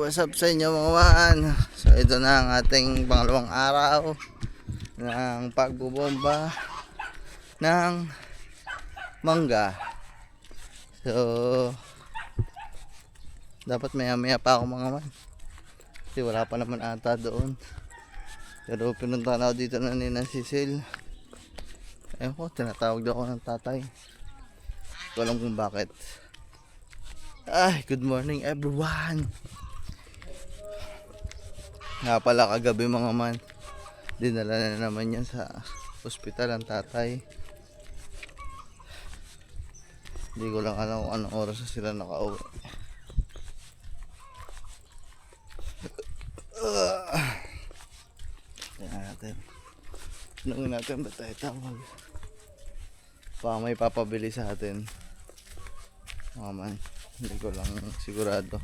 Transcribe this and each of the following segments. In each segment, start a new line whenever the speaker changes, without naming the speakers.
What's up sa inyo mga man? So ito na ang ating pangalawang araw ng pagbubomba ng mangga. So dapat maya pa ako mga man, kasi wala pa naman ata doon. Pero pinunta na ako dito na ni Cecil. Ayun ko, tinatawag daw ako ng tatay. Hindi ko alam kung bakit. Ay, good morning everyone. Nga pala kagabi mga man, dinala na naman yan sa ospital ang tatay. Hindi ko lang alam kung anong oras na sila nakauwi. Tingnan natin. Tanungin natin ba tayo tawag. Baka may papabili sa atin mga man, hindi ko lang sigurado.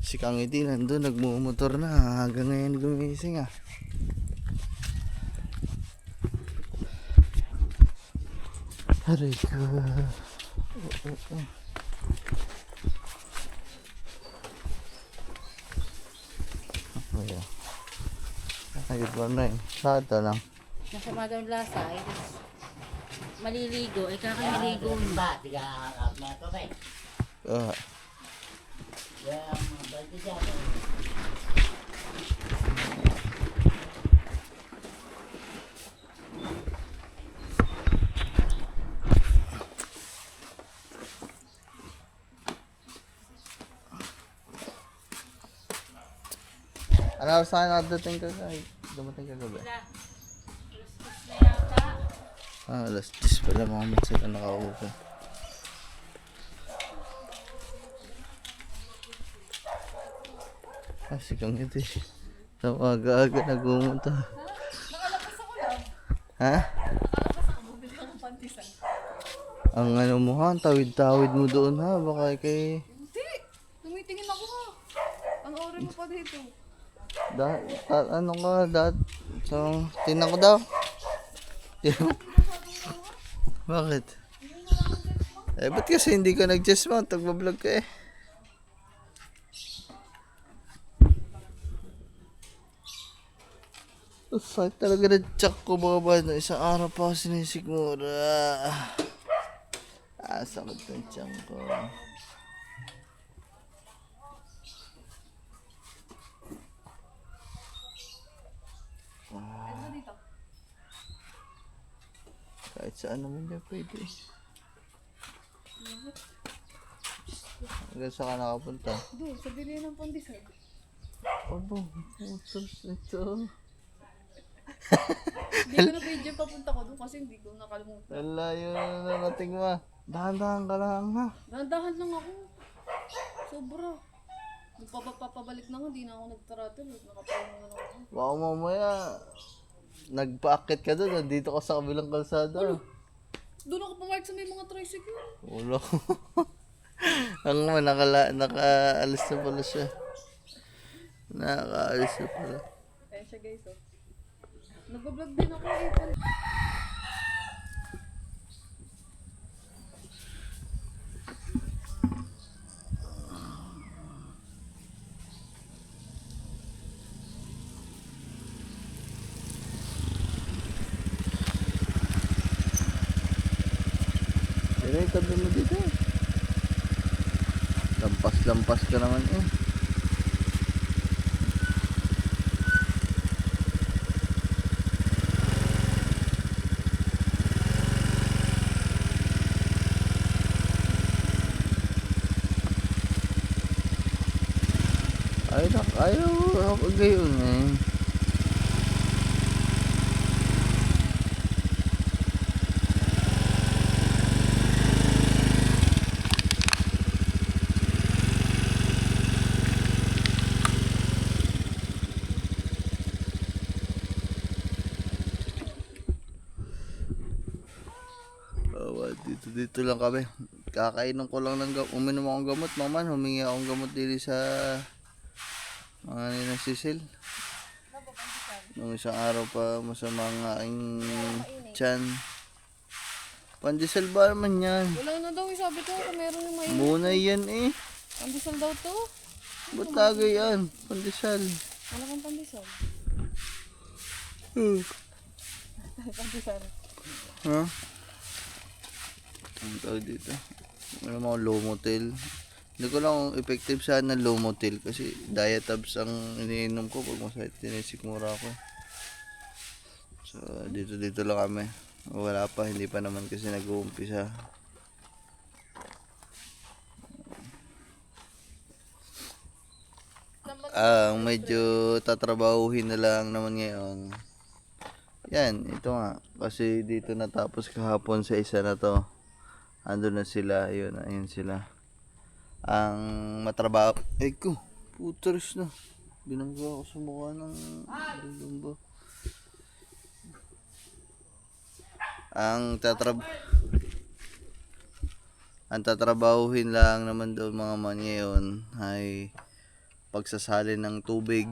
Si Kang Iti nandun, nagmumotor na. Hanggang ngayon gumising ah. Aray ko. Ayan. Good morning. Saan ito lang?
Masama daw lasa. Maliligo. Ay kakamaligo na.
Ano saan nadating ka guys? Dumating ka gabi? Alas 10 pala mga man sila nakaupo. Si Kang Iti. Sa aga-aga nagmumunta.
Nakalapas ako lang.
Ha?
Nakalapas ako, bumili ako ng pantisan.
Ang ano mo ha, tawid-tawid mo doon ha, baka kay...
Hindi! Tumitingin ako ha. Ano oras mo pa dito?
Ano ka, so, tingnan ko daw. Bakit? Eh, ba't kasi hindi ka nag-chest mount? Tagbablog ka eh. Sakit talaga na tsak ko mga ba na isang araw pa ako sinisigmura. Sakit ng tsak ko.
Ano dito?
Kahit saan naman niya pwede. Hanggang saan ka nakapunta?
Doon, sa bili ng pantisan.
Abo, utos ito.
Hindi ko na video papunta ko doon kasi hindi ko nakalimutan.
Wala yun na narating mo. Dahan-dahan ka lang ha.
Dahan-dahan lang ako. Sobra. Papabalik na nga, hindi na ako nagtaratel. Nakapaano na lang ako.
Baka mamaya, nagpa-akit ka doon. Nandito ka sa kabilang kalsada.
Doon ako pumark sa may mga tricycle.
Wala. Ang nakaalis na pala siya. Nakaalis na pala.
Ayan siya guys oh. Nagbablog din ako eh.
Pero tabi mo dito. Lampas-lampas ka naman eh. Ayaw gayon eh. Dito lang kami. Kakainom ko lang ng uminom akong gamot, maman. Humingi akong gamot dito sa mga nina Cecil. Nung isang araw pa masama ang aking tiyan. Pandesal ba naman yan?
Wala na daw, sabi ko kung meron yung may...
Muna yan eh.
Pandesal daw to.
Ba't lagay yan? Pandesal.
Wala kang pandesal. Pandesal.
Ha? Ang tawag dito. Ano mga low motel. Hindi ko lang kung effective saan ng low motel kasi diet-abs ang iniinom ko pag masakit tinisikmura ko. So dito lang kami. Wala pa, hindi pa naman kasi nag-uumpisa. Ang medyo tatrabahuhin na lang naman ngayon. Yan, ito nga. Kasi dito natapos kahapon sa isa na to. Ando na sila, ayun sila. Ang matrabaho, ay ko, puters na. Binangga ako sa mukha ng lumba. Ang tatrabahuhin lang naman doon mga man ngayon ay pagsasalin ng tubig.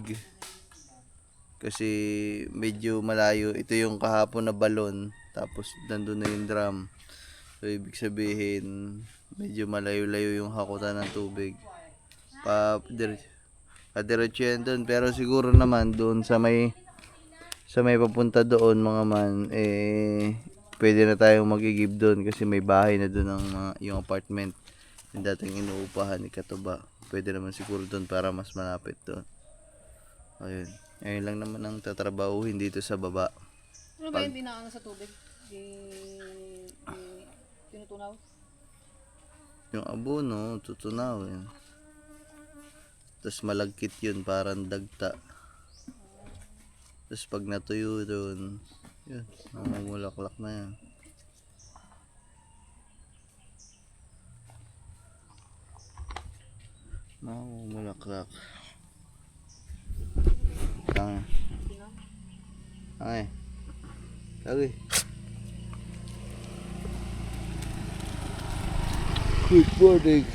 Kasi medyo malayo. Ito yung kahapon na balon. Tapos nandun na yung drum. So ibig sabihin medyo malayo-layo yung hakutan ng tubig. Diretso yan doon. Pero siguro naman doon sa may papunta doon mga man, pwede na tayong magigib doon kasi may bahay na doon yung apartment yung dating inuupahan ni Katuba. Pwede naman siguro doon para mas malapit doon. Ayun lang naman ang tatrabahuhin dito sa baba.
Ano ba yung binaano sa tubig? Tinutunaw?
Yung abono, tutunawin. Tapos malagkit yun, parang dagta. Tapos pag natuyo doon, yun, mamumulaklak na yan. Mamumulaklak. Ay. Lagi. Good morning.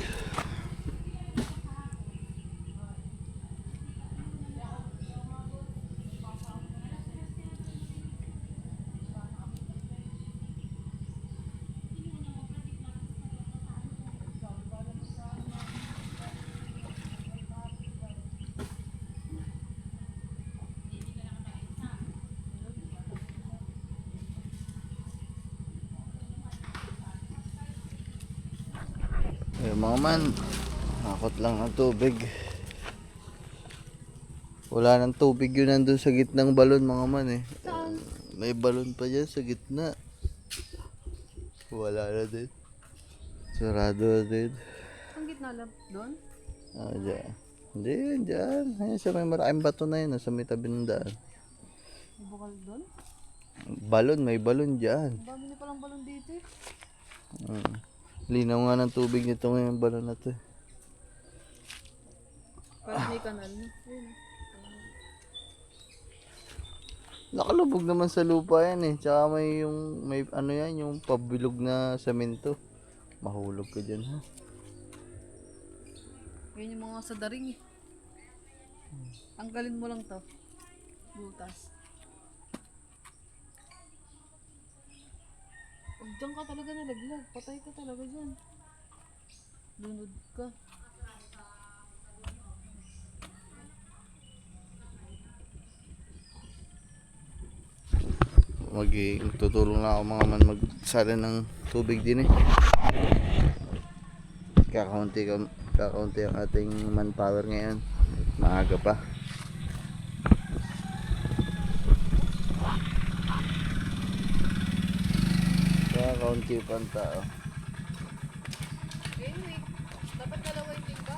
Mga man, nakot lang ng tubig. Wala nang tubig yun nandun sa gitnang balon mga man eh. May balon pa dyan sa gitna. Wala na din. Sarado na din.
Ang gitna lang doon?
Dyan. Hindi, dyan. Ayan sa may maraming bato na yun. Sa may tabi ng daan.
May bukal doon?
Balon, may balon dyan.
Ang dami na palang balon dito eh.
Linaw nga ng tubig nito ngayon balon na to.
Parang may kanal. Ayun.
Nakalubog naman sa lupa yan eh. Tsaka may ano yan, yung pabilog na semento. Mahulog ka dyan ha.
Yan yung mga sa daring eh. Tanggalin mo lang to. Butas. Pag dyan ka talaga nalaglag, patay ka talaga dyan. Lunod ka.
Tutulong na ako mga man magsala ng tubig din eh. Kakaunti ang ating manpower ngayon. Maaga pa. Kakaunti pa ang tao.
Anyway, dapat dalawa yung tingka.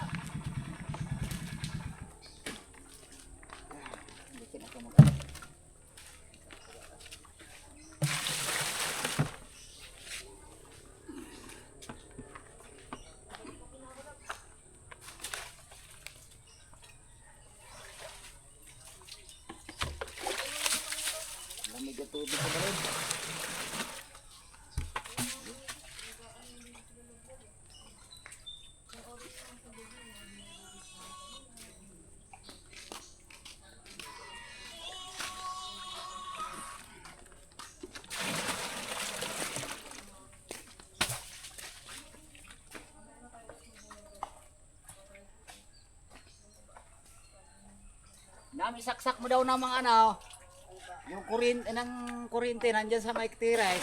Mami, saksak mo daw ng mga ano. Yung kuryente nandyan sa mic tira eh.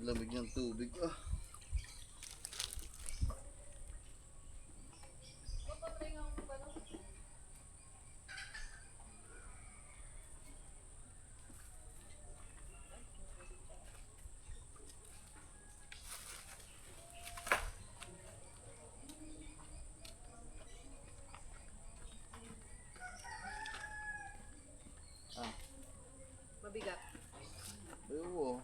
Lamig ng tubig. Ah.
Mabigat.
Ayoko.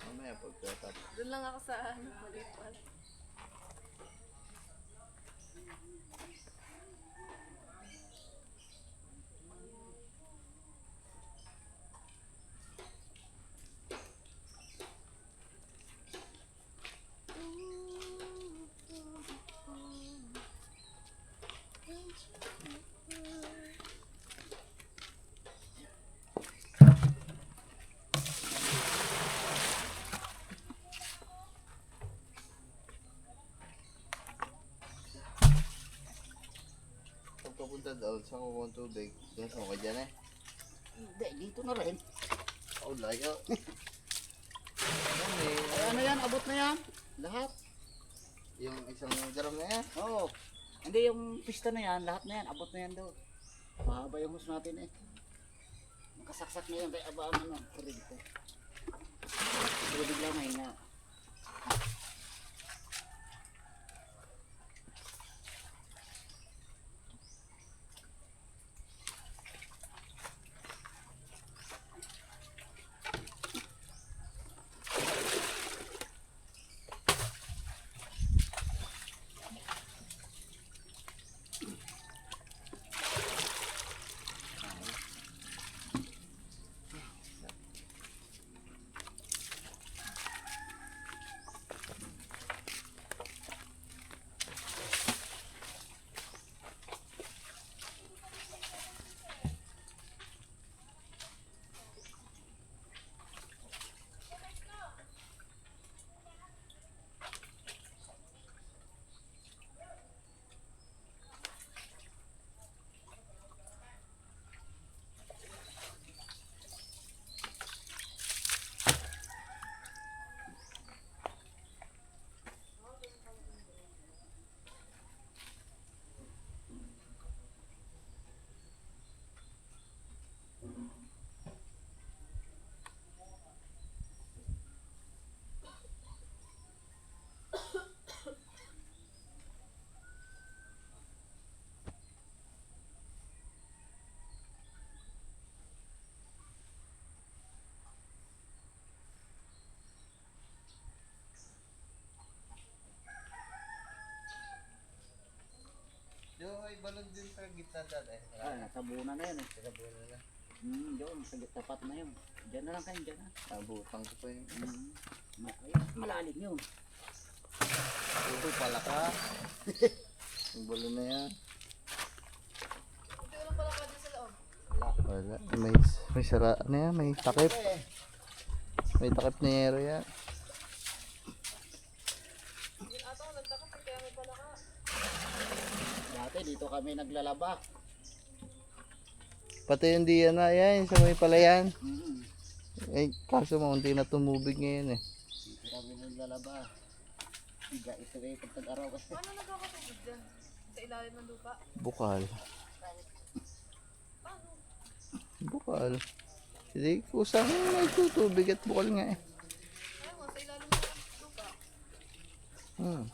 Mamaya pagkatapos.
Doon lang ako sa maliit pa.
Pag papunta doon sa kukuha ng tubig, doon sa ka dyan eh.
Hindi, dito na rin.
Oh, layo.
Ay, ano yan, abot na yan. Lahat.
Yung isang drum na yan.
Oo. Hindi, yung pista na yan, lahat na yan, abot na yan doon. Mahaba yung hose natin eh. Makasaksak na yan, kaya abaan ano, kuryente. Pero bigla mahina.
Yung may balon din sa gitna dati.
Ah, natabunan na yan eh.
Sinabunan na.
Doon, sa tapat na yun. Diyan na lang kayo, diyan na.
Nabutang ko pa yun.
Malalim yun.
Ito pala ka. Yung balon na yan.
Ito lang pala ka dyan sa loob.
Wala. May sara na yan. May takip. May takip na yero yan.
Yun ata ako nagtakap kaya may pala ka.
Dati dito kami naglalaba.
Pati yung diyan na yan. Sa may palayan.
Mm-hmm.
Eh, kaso maunti na tumubig ngayon eh.
Dito kami naglalaba. Higa ito eh, pag tag-araw kasi.
Paano nagkakatubig dyan? Sa ilalim ng lupa?
Bukal.
Paano?
Bukal. Hindi kusang may tutubig at bukal nga eh.
Ayaw nga, sa ilalim ng lupa.
Hmm.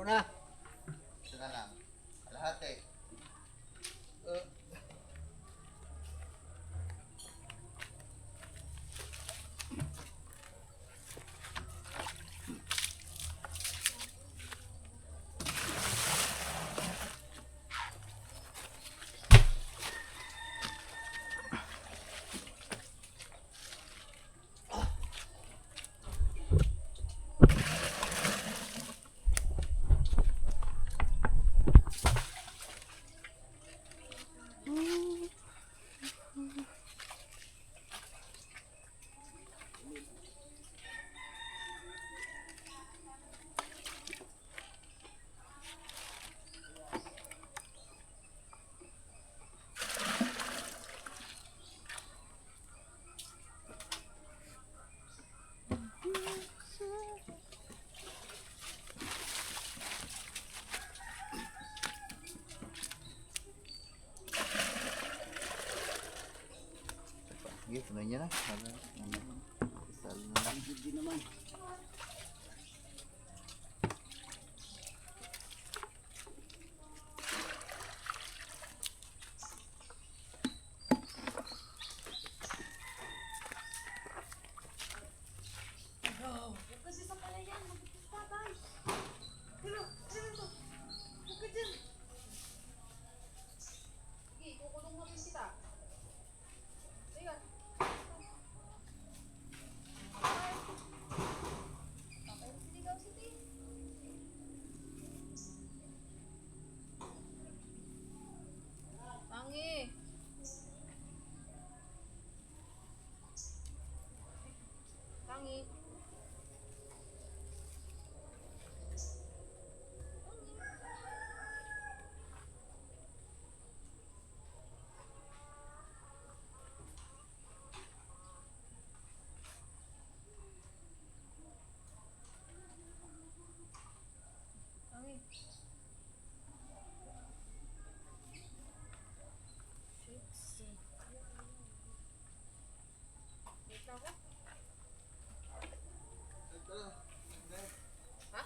Puno na.
Isa na lang. Kalahati. Sige, puno niya na. Isal na.
Hindi naman.
Tangi. Tangi. Tangi. Wait ako. Ha?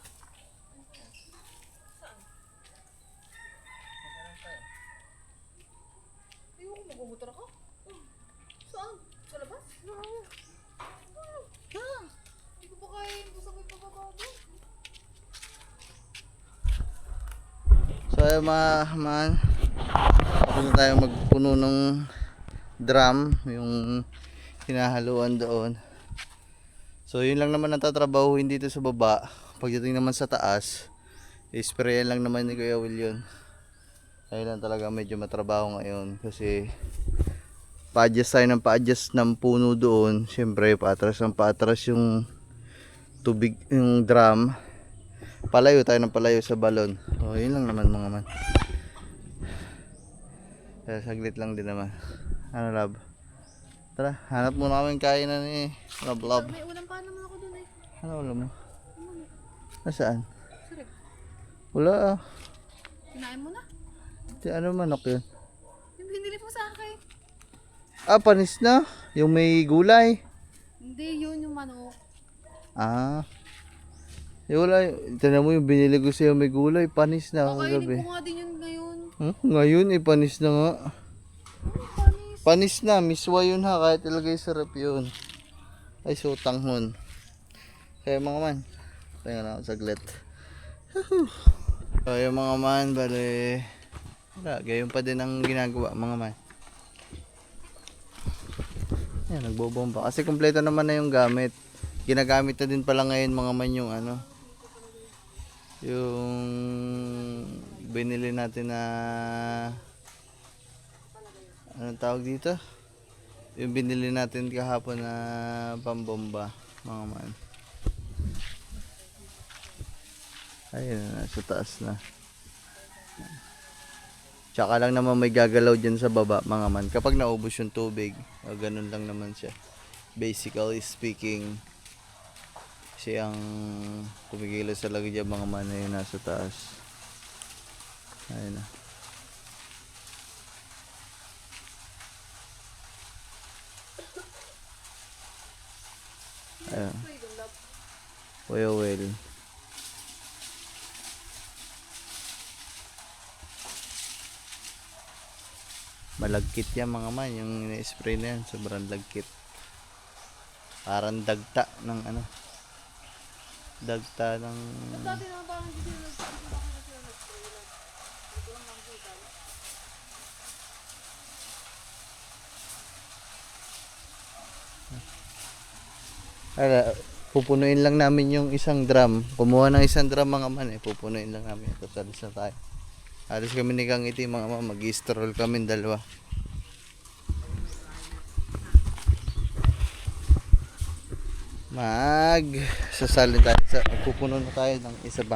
Saan? Ayoko, magbubutor ako. Saan? Sa labas? Hindi ko pa kaya yung busang may pababa.
So ayun mga man, tapos na tayo magpuno ng drum, yung hinahaluan doon. So yun lang naman ang tatrabahuin dito sa baba. Pagdating naman sa taas, i-sprayan lang naman ni Kuya Will yun. Ayun lang talaga medyo matrabaho ngayon kasi pa-adjust tayo ng pa-adjust ng puno doon. Siyempre paatras yung tubig, yung drum. Palayo tayo ng palayo sa balon. So yun lang naman mga man. Kaya saglit lang din naman. Ano lab? Tara, hanap muna kami kainan ni Lab.
May ulam pa naman ako dun eh.
Ano ulam mo? Nasaan?
Sarap.
Wala ah.
Kinain mo na.
Ano manok yun?
Yung binili mo sa akin.
Ah, panis na. Yung may gulay.
Hindi, yun yung manok.
Ah. Wala. Tignan mo yung binili ko sa'yo may gulay. Panis na
Kakainin
kagabi.
ko nga din yun ngayon.
Ngayon panis na nga.
Panis.
Panis na. Miswa yun ha. Kahit ilagay sarap yun. Ay, sutang hun. Kaya mga man. Kaya na ako saglit. Kaya mga man. Bale. Wala. Gayon pa din ang ginagawa mga man. Ayan, nagbobomba. Kasi kompleto naman na yung gamit. Ginagamit na din pala ngayon mga man yung ano. Yung binili natin na anong tawag dito? Yung binili natin kahapon na pambomba mga man. Ayun na, sa taas na. Tsaka lang naman may gagalaw dyan sa baba mga man. Kapag naubos yung tubig, ganun lang naman siya. Basically speaking, siyang kumikilos talaga dyan mga man na yun nasa taas. Ayun na. Ayun. Kuya Will. Malagkit yan mga man, yung spray na yan, sobrang lagkit. Parang dagta ng ano, dagta ng
Dati naman parang hindi sila
pupunuin lang namin yung isang drum. Kumuha ng isang drum mga man eh. Pupunuin lang namin. Tapos alis na tayo. Alis kami ni Kang Iti mga man. Mag-stroll kami dalawa. Sasalin tayo. Pupuno na tayo ng isa ba.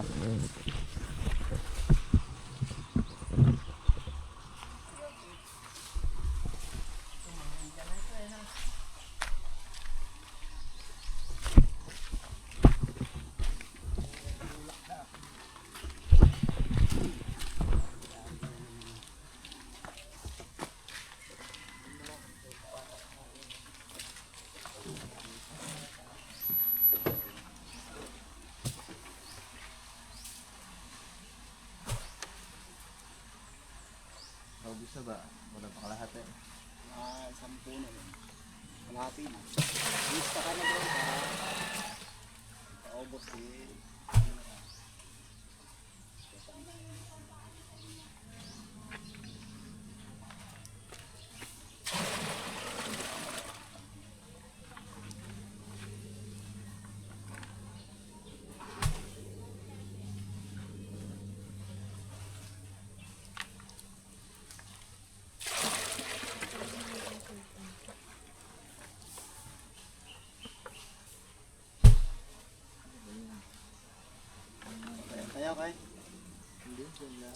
Ubus na ba? Wala pa kalahat eh.
Isang puno yun. Kalahati na. Lista ka na doon para paubos eh. Kaya kay? Hindi, wala.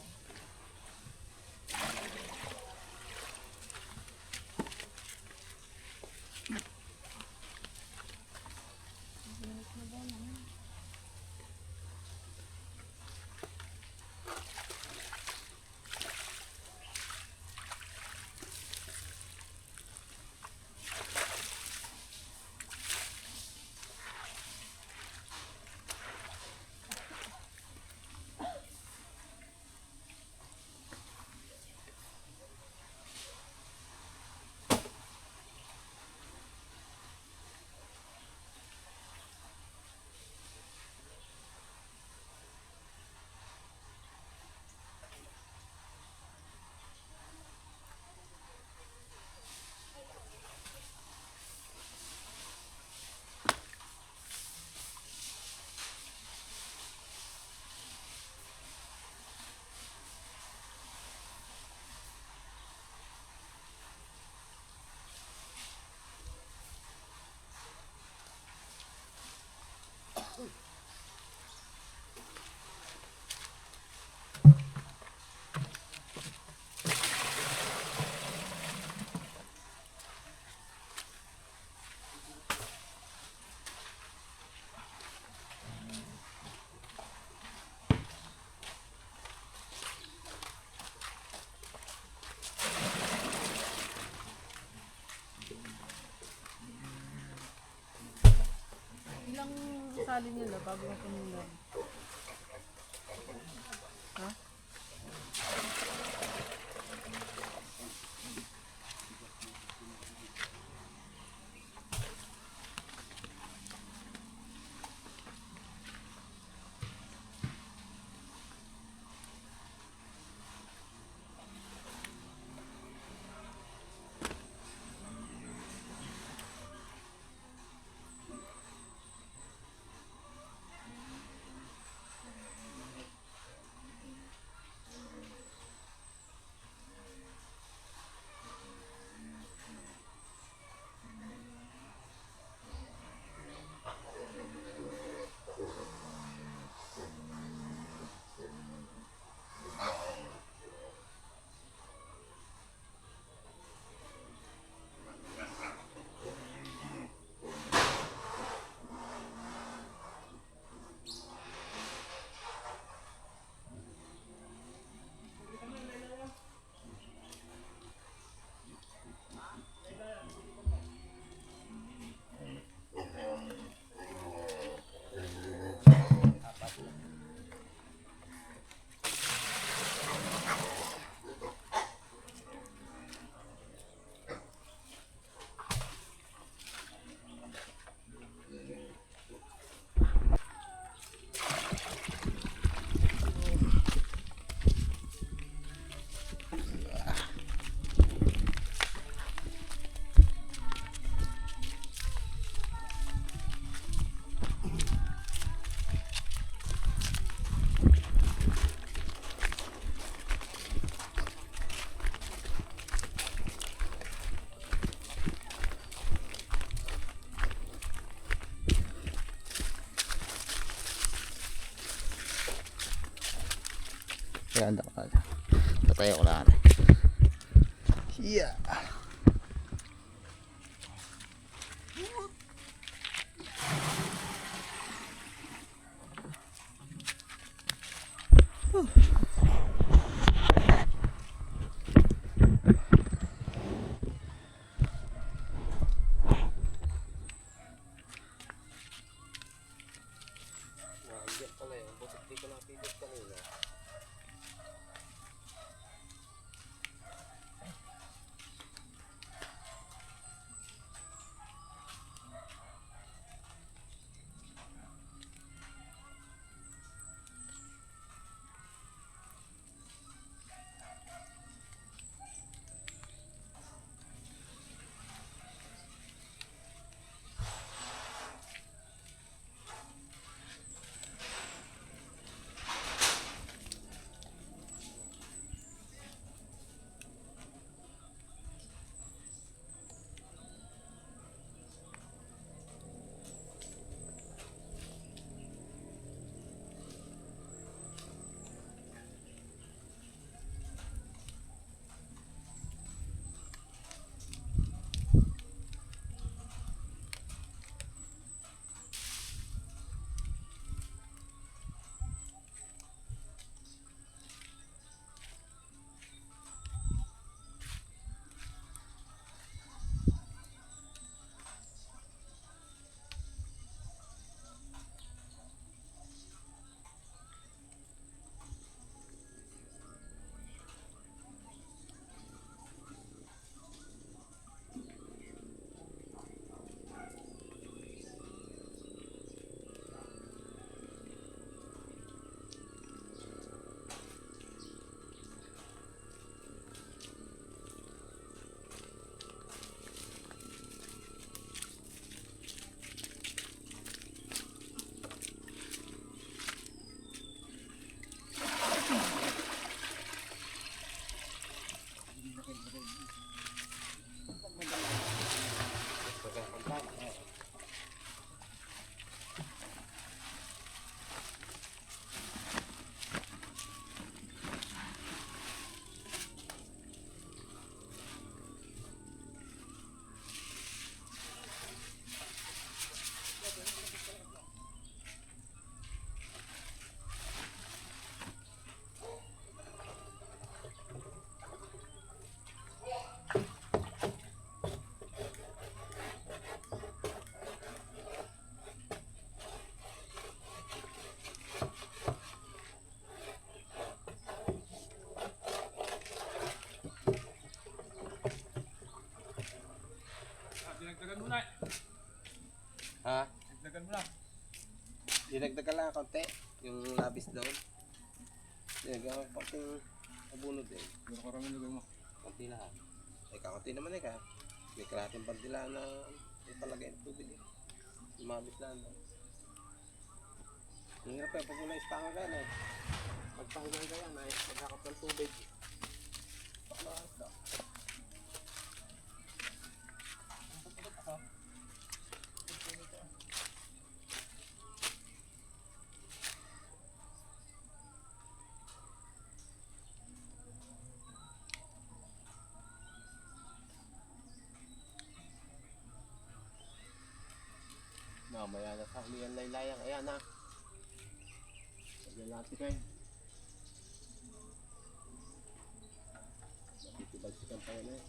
ilang sali nila bago ako nila. Ha?
Kaya handa ka na. Tatayo ko lang. Yeah.
Ha? Dinagdagan lang konti. Yung labis doon. Dinagdagan ko konti yung abunod eh.
Pero karami lagay mo.
Konti lang. Ay kakunti naman eh ka. May kalating bandila na ipalagay ng tubig eh. Lumabis lang no? Ang hirap eh pag wala istanga ka na eh. Pagpahingan ka yan ay pagkakap ng tubig. Paklaas ka. Mamaya na sa hulihan laylayang. Ayan na. Ayan natin kayo. Nakikibagsikan pa yan eh.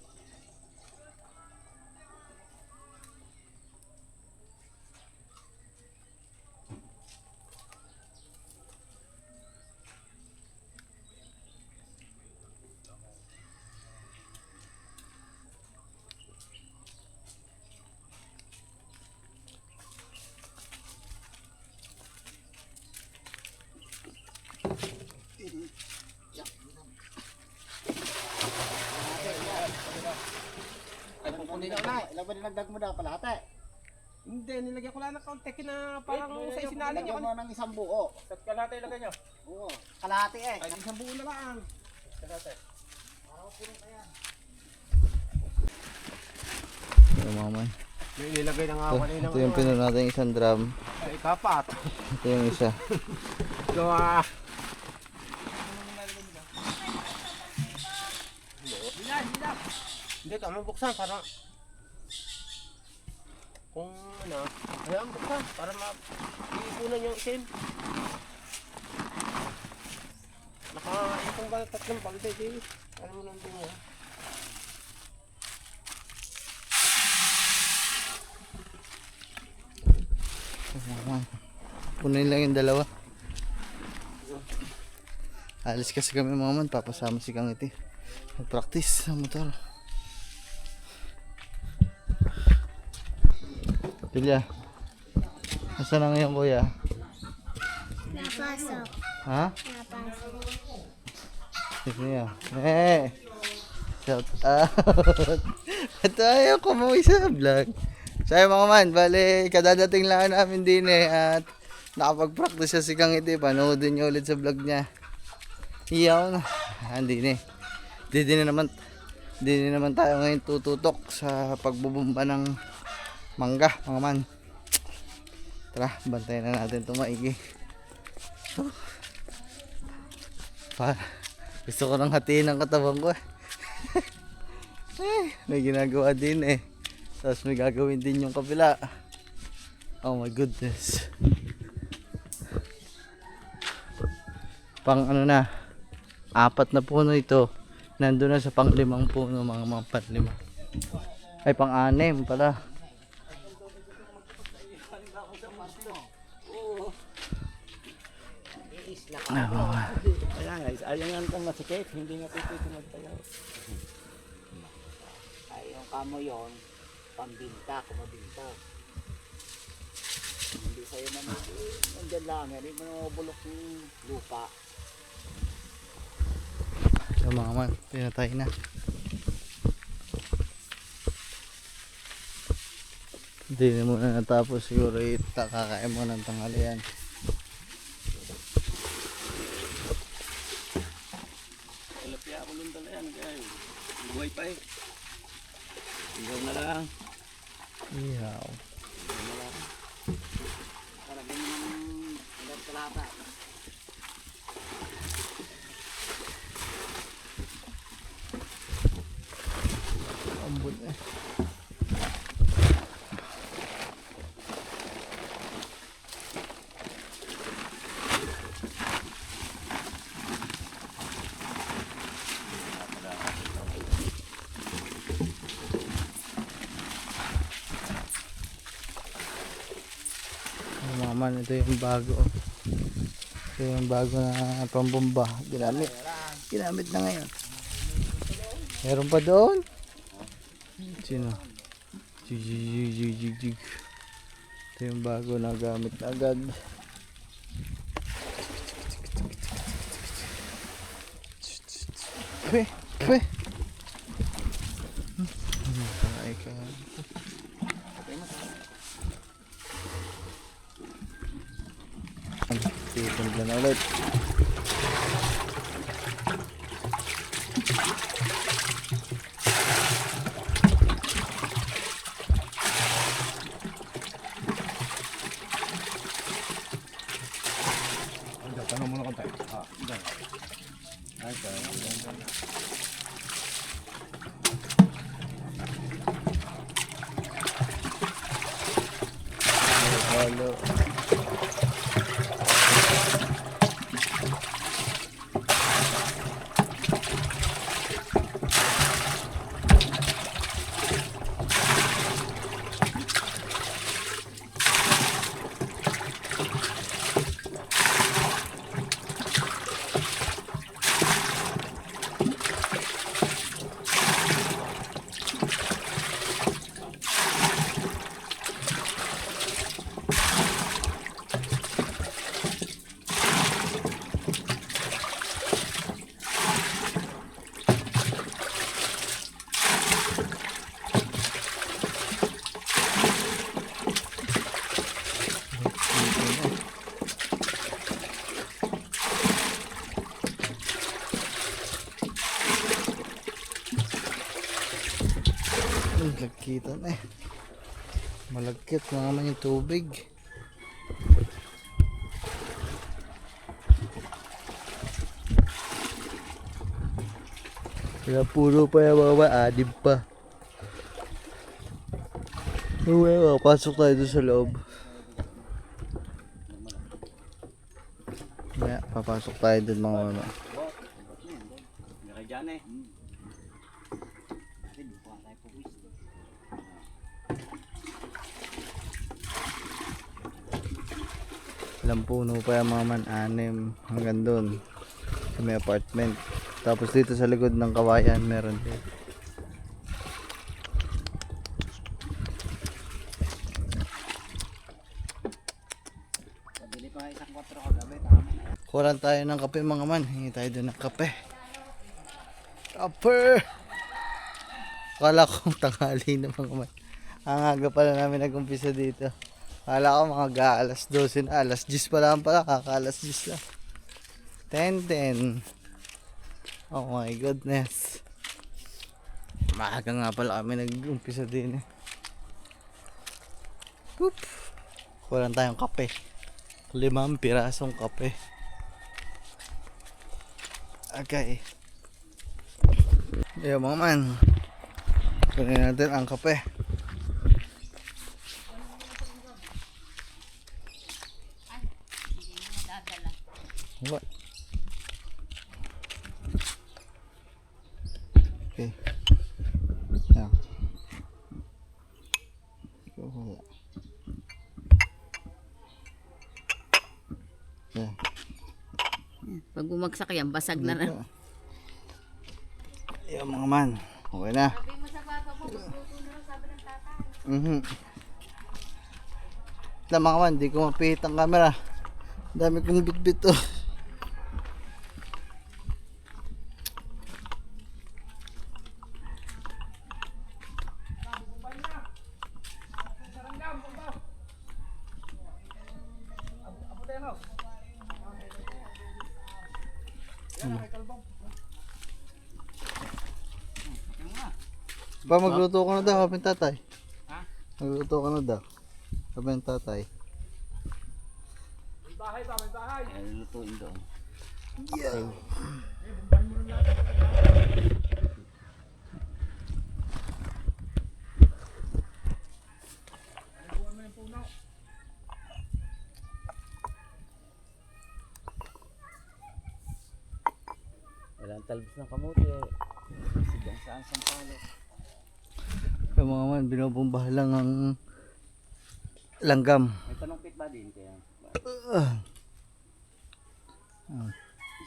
Ay, pupunin na ulit.
Ilan ba dinagdag mo daw kalahati?
Hindi, nilagyan ko lang ng kaunti na parang sa isinaling
Lagyan
yun.
mo ng isang buo.
Sa kalahati ilagay nyo.
Oo. Kalahati eh.
Ay, isang buo na lang.
Yung mga man.
May nilagay na nga
Ito,
kanina.
ito yung pinuno natin isang drum.
Ay, kapat.
Ito yung isa.
Gawa. Hindi ka mabuksan para kung ano, hayaan buksan para maiipunan yung itim. Nakaipong ba tatlong balde di? Ano mo nang bunga?
Punuin lang yung dalawa. Alis kasi kami mga man, papasama si Kang Iti. Mag-practice sa motor. Pilya, nasa na ngayon kuya?
Napasok.
Ha?
Napasok.
Pilya, shout out. At ayaw ko mo isa vlog. Sayo mga man, bali kadadating lang namin din at nakapag-practice siya si Kang Iti. Panoodin niyo ulit sa vlog niya. Iyaw na. Hindi na naman tayo ngayon tututok sa pagbubumba ng mangga mga man. Tara, bantayan na natin ito maigi. Gusto ko nang hatiin ang katawan ko. May ginagawa din eh. Tapos may gagawin din yung kabila. Oh my goodness. Pang ano na, 4 na puno ito. Nandun na sa pang 5 puno, mga panlima. Ay pang 6 pala.
Ayan guys, ayan nga itong masikip, hindi nga pipito magtayaw. Ay, yung kamo yon pambinta, kumabinta. Hindi sa'yo naman, nandyan lang, hindi mo nabulok yung lupa.
So mga man, tinatay na. Hindi na muna natapos siguro kakain mo ng tanghalian.
Tilapia ako lundan na yan guys. Buhay pa eh. Hanggang na lang.
Ihaw.
Talagyan mo ng ilang talata.
Ambot eh. Mga man, ito yung bago. Ito yung bago na pambomba. Ginamit na ngayon. Meron pa doon? Sino? Jig. Ito yung bago na gamit na agad. Pwe. Ay ka. Titimpla na ulit.
Tanong muna kung tayo.
Halo. Lagkitan eh. Malagkit mga man yung tubig. Kaya puro pa yung mga adib pa. Uwe, pasok tayo doon sa loob. Kaya, papasok tayo doon mga mama.
Hindi kayo dyan eh. Kasi di pa tayo pupwis.
Ilang puno pa yung mga man-anim hanggang doon sa may apartment. Tapos dito sa likod ng kawayan meron din.
Pabili pa isang 4 kagabi. Tama na.
Kuran tayo ng kape mga man. Hingi tayo doon ng kape. Kape! Akala ko tanghali na mga man. Ang aga pala namin nag-umpisa dito. Akala ko mga alas 12 na. Alas 10 pa lang pala. Kaka-alas 10 lang. 10:10. Oh my goodness. Maaga nga pala kami nag-umpisa din eh. Whoop. Kuran tayong kape. 5 pirasong kape. Okay. Ayan mga man. Kunin natin ang kape.
Hindi mo nadadala.
What? Okay. Ayan. Ikaw wala. Ayan.
Pag bumagsak yan, basag na na.
Ayan mga man. Okay na.
Sabi mo sa baba mo, magluto na lang, sabi ng tatay.
Ito mga man, di ko mapihit ang camera. Dami kong bitbit to. Ba, magluto ka na daw, sabi ng tatay.
Ha?
Magluto ka na daw, sabi ng tatay.
Ay, lutuin doon. Walang talbos ng kamote eh. Sigang saan sampalo.
Yung mga man, binubumbahan lang ang langgam.
May panungkit ba din kaya?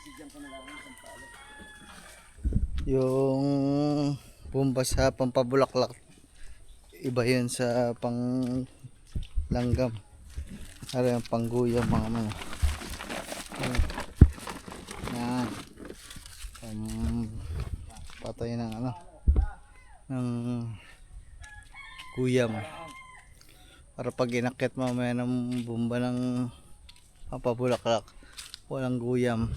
Sigang ko na lang ang sampalo.
Yung bumba sa pampabulaklak, iba yun sa pang langgam. Ano yung pangguyam mga man. Yan. Patay ng ano, ng guyam. Para pag inakit mamaya ng bumba ng pampabulaklak, walang guyam.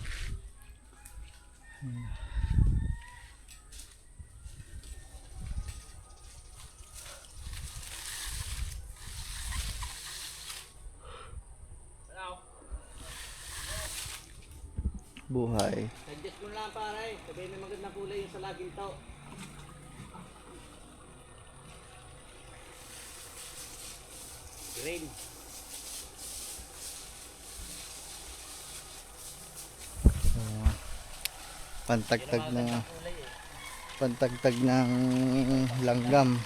Buhay.
Suggest mo lang pare, sabihin may magandang kulay yung sa laging to. Green.
Pantagtag na pantagtag ng langgam.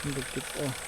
Ang dikit oh.